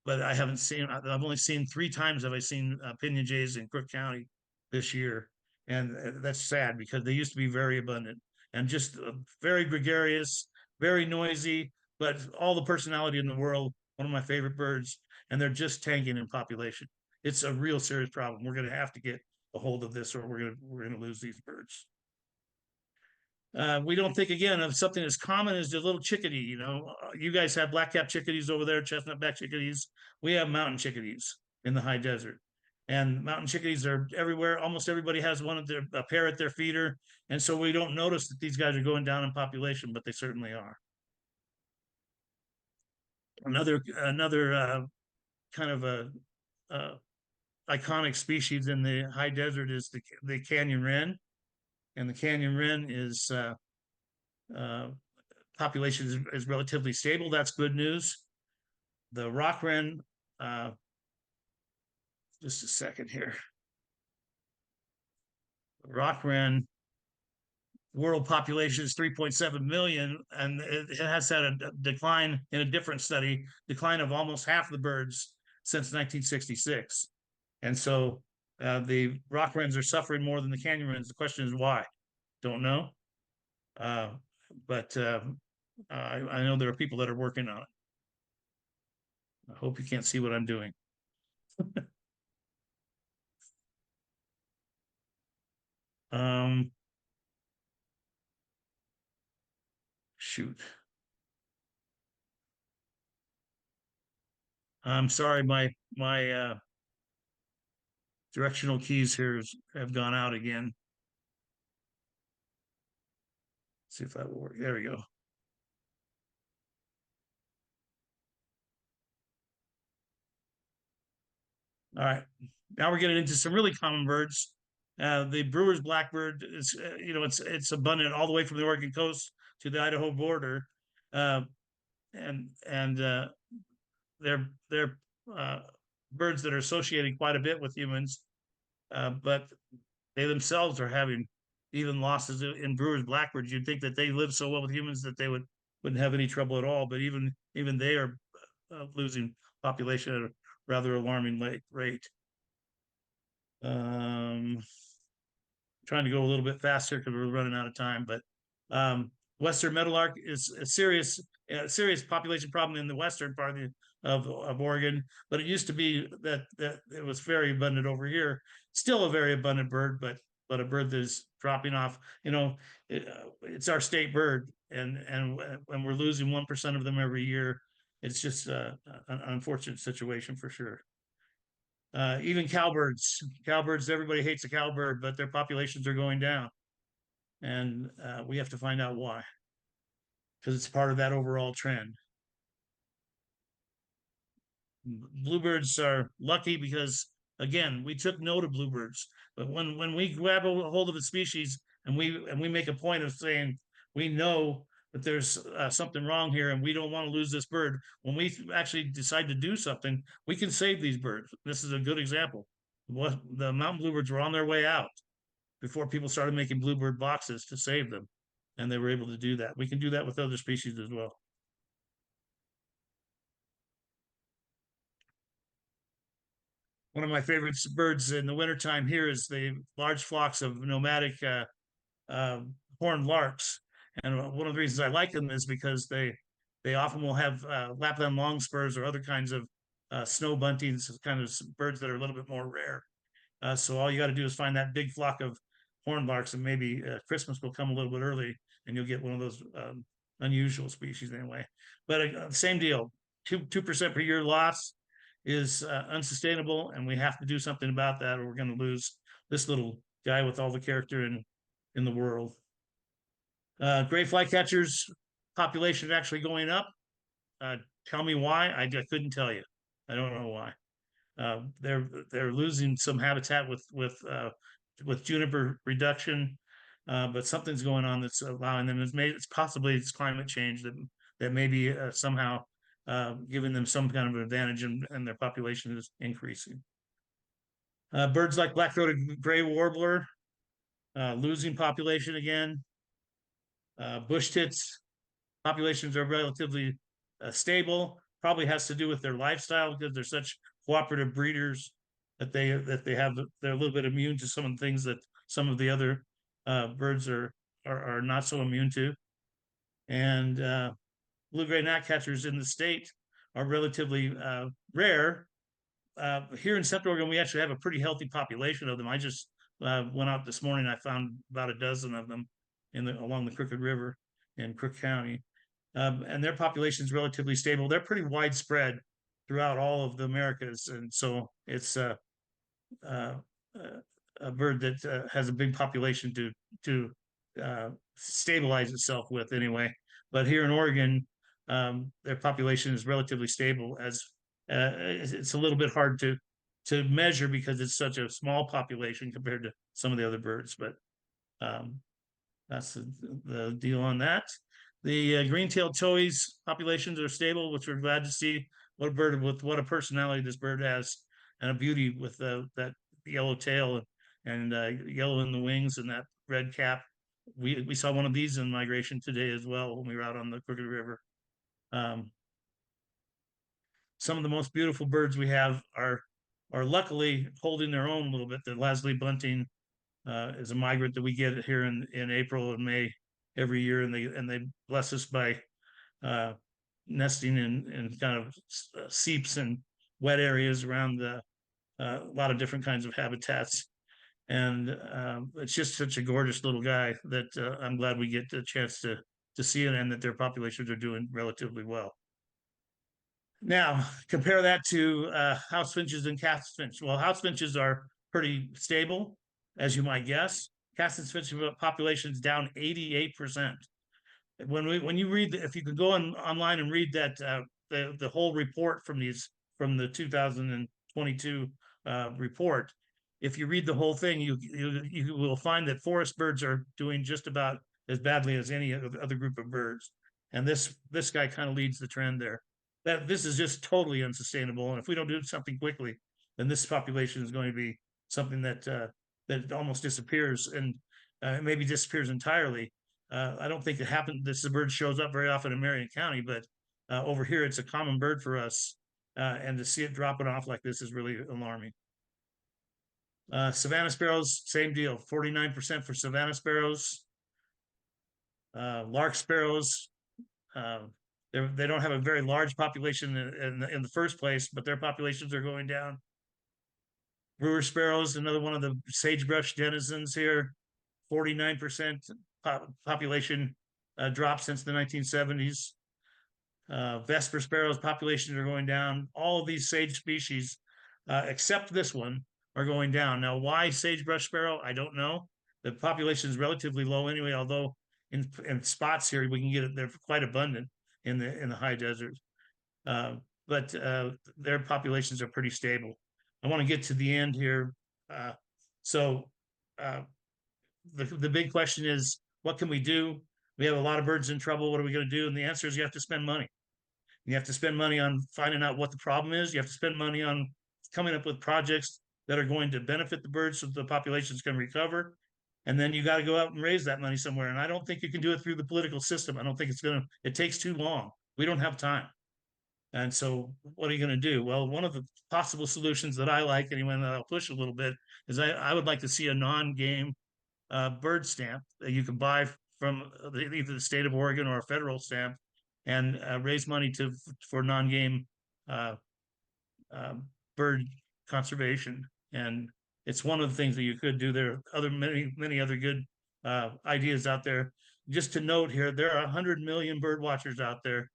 B: But I've only seen 3 times have I seen Pinyon Jays in Crook County this year. And that's sad, because they used to be very abundant and just very gregarious, very noisy, but all the personality in the world. One of my favorite birds, and they're just tanking in population. It's a real serious problem. We're going to have to get a hold of this, or we're going to lose these birds. We don't think again of something as common as the little chickadee. You guys have black-capped chickadees over there, chestnut-back chickadees. We have mountain chickadees in the high desert, and mountain chickadees are everywhere. Almost everybody has a pair at their feeder, and so we don't notice that these guys are going down in population, but they certainly are. Another kind of a iconic species in the high desert is the canyon wren. And the canyon wren is population is relatively stable. That's good news. The rock wren, just a second here. The rock wren world population is 3.7 million, and it has had a decline in a different study, decline of almost half the birds since 1966. And so the rock wrens are suffering more than the canyon wrens. The question is why? Don't know. But I know there are people that are working on it. I hope you can't see what I'm doing. Shoot. I'm sorry, my directional keys here have gone out again. Let's see if that will work. There we go. All right, now we're getting into some really common birds. The Brewer's blackbird is, it's abundant all the way from the Oregon coast to the Idaho border, and they're birds that are associated quite a bit with humans, but they themselves are having even losses in Brewer's blackbirds. You'd think that they live so well with humans that they wouldn't have any trouble at all, but even they are losing population at a rather alarming rate. Trying to go a little bit faster because we're running out of time, but Western meadowlark is a serious population problem in the western part of Oregon, but it used to be that it was very abundant over here. Still a very abundant bird, but a bird that is dropping off. It's our state bird, and when we're losing 1% of them every year, it's just an unfortunate situation for sure. Even cowbirds, everybody hates a cowbird, but their populations are going down, and we have to find out why, because it's part of that overall trend. Bluebirds are lucky because, again, we took note of bluebirds, but when we grab a hold of a species and we make a point of saying we know that there's something wrong here and we don't want to lose this bird. When we actually decide to do something, we can save these birds. This is a good example. What the mountain bluebirds were on their way out before people started making bluebird boxes to save them. And they were able to do that. We can do that with other species as well. One of my favorite birds in the wintertime here is the large flocks of nomadic horned larks. And one of the reasons I like them is because they often will have Lapland longspurs or other kinds of snow buntings, kind of birds that are a little bit more rare. So all you got to do is find that big flock of horned larks, and maybe Christmas will come a little bit early, and you'll get one of those unusual species anyway. But same deal, 2% per year loss is unsustainable, and we have to do something about that, or we're going to lose this little guy with all the character in the world. Gray flycatchers population actually going up. Tell me why? I couldn't tell you. I don't know why. They're losing some habitat with juniper reduction, but something's going on that's allowing them. It's possibly it's climate change that may be somehow giving them some kind of advantage, and their population is increasing. Birds like black-throated gray warbler losing population again. Bush tits populations are relatively stable. Probably has to do with their lifestyle because they're such cooperative breeders that they're a little bit immune to some of the things that some of the other birds are not so immune to. And blue-gray gnatcatchers in the state are relatively rare. Here in Central Oregon, we actually have a pretty healthy population of them. I just went out this morning. I found about a dozen of them along the Crooked River in Crook County. And their population is relatively stable. They're pretty widespread throughout all of the Americas. And so it's a bird that has a big population to stabilize itself with anyway. But here in Oregon, their population is relatively stable, as it's a little bit hard to measure because it's such a small population compared to some of the other birds. But that's the deal on that. The green-tailed towhees populations are stable, which we're glad to see. What a personality this bird has, and a beauty with that yellow tail and yellow in the wings and that red cap. We saw one of these in migration today as well when we were out on the Crooked River. Some of the most beautiful birds we have are luckily holding their own a little bit. The Lasley bunting is a migrant that we get here in April and May every year, and they bless us by nesting in kind of seeps and wet areas around a lot of different kinds of habitats. And it's just such a gorgeous little guy that I'm glad we get the chance to see it, and that their populations are doing relatively well. Now, compare that to house finches and cast finch. Well, house finches are pretty stable, as you might guess. Cast finch population's down 88%. When you read, if you could go online and read that the whole report from the 2022 report, if you read the whole thing, you will find that forest birds are doing just about as badly as any other group of birds, and this guy kind of leads the trend there. That this is just totally unsustainable, and if we don't do something quickly, then this population is going to be something that almost disappears, and maybe disappears entirely. I don't think it happened. This bird shows up very often in Marion County, but over here it's a common bird for us, and to see it dropping off like this is really alarming. Savannah sparrows, same deal. 49% for Savannah sparrows. Lark sparrows, they don't have a very large population in the first place, but their populations are going down. Brewer sparrows, another one of the sagebrush denizens here, 49% population drop since the 1970s. Vesper sparrows populations are going down. All of these sage species, except this one, are going down. Now, why sagebrush sparrow? I don't know. The population is relatively low anyway, although in spots here we can get it. They're quite abundant in the high desert, but their populations are pretty stable. I want to get to the end here. The big question is, what can we do? We have a lot of birds in trouble. What are we going to do? And the answer is you have to spend money. You have to spend money on finding out what the problem is. You have to spend money on coming up with projects that are going to benefit the birds so the populations can recover. And then you got to go out and raise that money somewhere. And I don't think you can do it through the political system. I don't think it takes too long. We don't have time. And so what are you going to do? Well, one of the possible solutions that I like, anyway, that I'll push a little bit, is I would like to see a non-game bird stamp that you can buy from either the state of Oregon or a federal stamp, and raise money for non-game bird conservation. And it's one of the things that you could do. There are many other good ideas out there. Just to note here, there are 100 million bird watchers out there,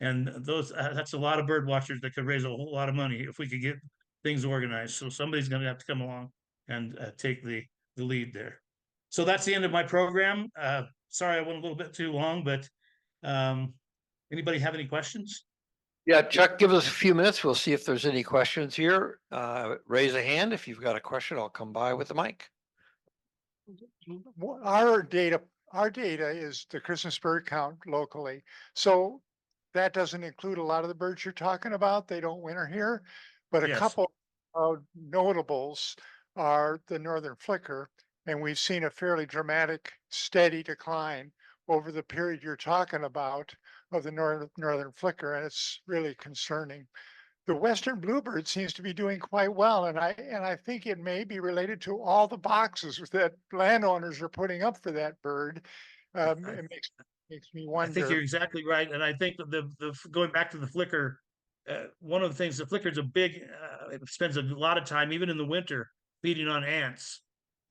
B: and that's a lot of bird watchers that could raise a whole lot of money if we could get things organized. So somebody's going to have to come along and take the lead there. So that's the end of my program. Sorry, I went a little bit too long, but anybody have any questions?
A: Yeah, Chuck, give us a few minutes. We'll see if there's any questions here. Raise a hand. If you've got a question, I'll come by with the mic.
C: Our data is the Christmas bird count locally. So that doesn't include a lot of the birds you're talking about. They don't winter here, but a
B: Yes.
C: couple of notables are the northern flicker, and we've seen a fairly dramatic, steady decline over the period you're talking about of the northern flicker, and it's really concerning. The western bluebird seems to be doing quite well, and I think it may be related to all the boxes that landowners are putting up for that bird. It makes me
B: I think you're
C: wonder.
B: exactly right, and I think the going back to the flicker, one of the things, the flicker's a big, it spends a lot of time, even in the winter, feeding on ants.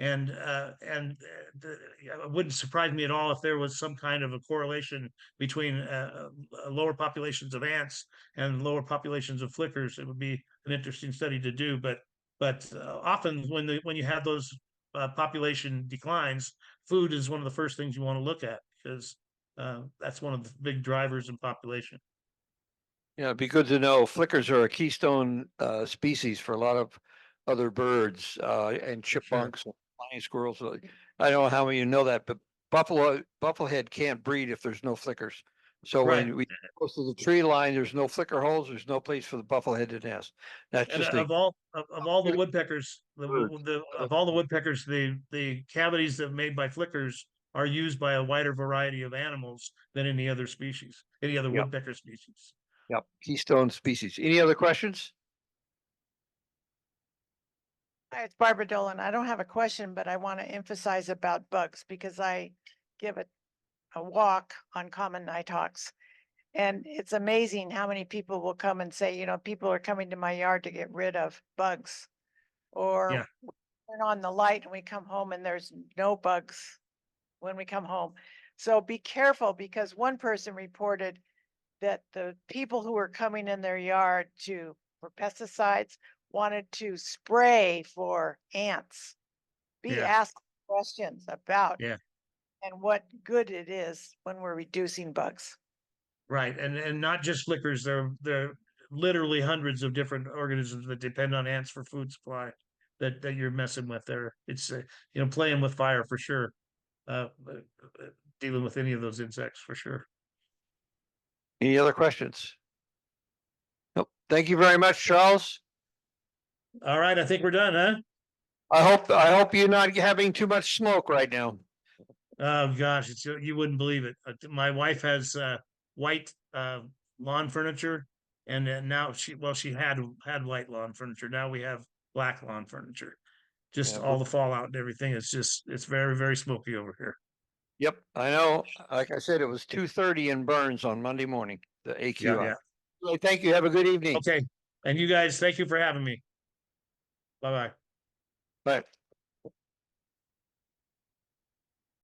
B: And it wouldn't surprise me at all if there was some kind of a correlation between lower populations of ants and lower populations of flickers. It would be an interesting study to do, but often when you have those population declines, food is one of the first things you want to look at, because that's one of the big drivers in population.
A: Yeah, it'd be good to know. Flickers are a keystone species for a lot of other birds and chipmunks, and flying squirrels. I don't know how many you know that, but bufflehead can't breed if there's no flickers. So
B: Right.
A: when we get close to the tree line, there's no flicker holes. There's no place for the bufflehead to nest. That's
B: And
A: just
B: of all the woodpeckers, of all the woodpeckers, the cavities that are made by flickers are used by a wider variety of animals than any other species, any other
A: Yep.
B: woodpecker species.
A: Yep, keystone species. Any other questions?
D: Hi, it's Barbara Dolan. I don't have a question, but I want to emphasize about bugs because I give a walk on common nighthawks. And it's amazing how many people will come and say, people are coming to my yard to get rid of bugs. Or
B: Yeah.
D: we turn on the light and we come home and there's no bugs when we come home. So be careful, because one person reported that the people who were coming in their yard for pesticides wanted to spray for ants. Be
B: Yeah.
D: asked questions about
B: Yeah.
D: and what good it is when we're reducing bugs.
B: Right, and not just flickers. There are literally hundreds of different organisms that depend on ants for food supply that you're messing with there. It's playing with fire for sure. Dealing with any of those insects for sure.
A: Any other questions? Nope. Thank you very much, Charles.
B: All right, I think we're done, huh?
A: I hope you're not having too much smoke right now.
B: Oh gosh, you wouldn't believe it. My wife has white lawn furniture, and now she had white lawn furniture. Now we have black lawn furniture. Just
A: Yeah,
B: all the fallout and everything. It's very, very smoky over here.
A: Yep, I know. Like I said, it was 2:30 in Burns on Monday morning, the AQI.
B: Yeah.
A: Well, thank you. Have a good evening.
B: Okay, and you guys, thank you for having me. Bye-bye.
A: Bye.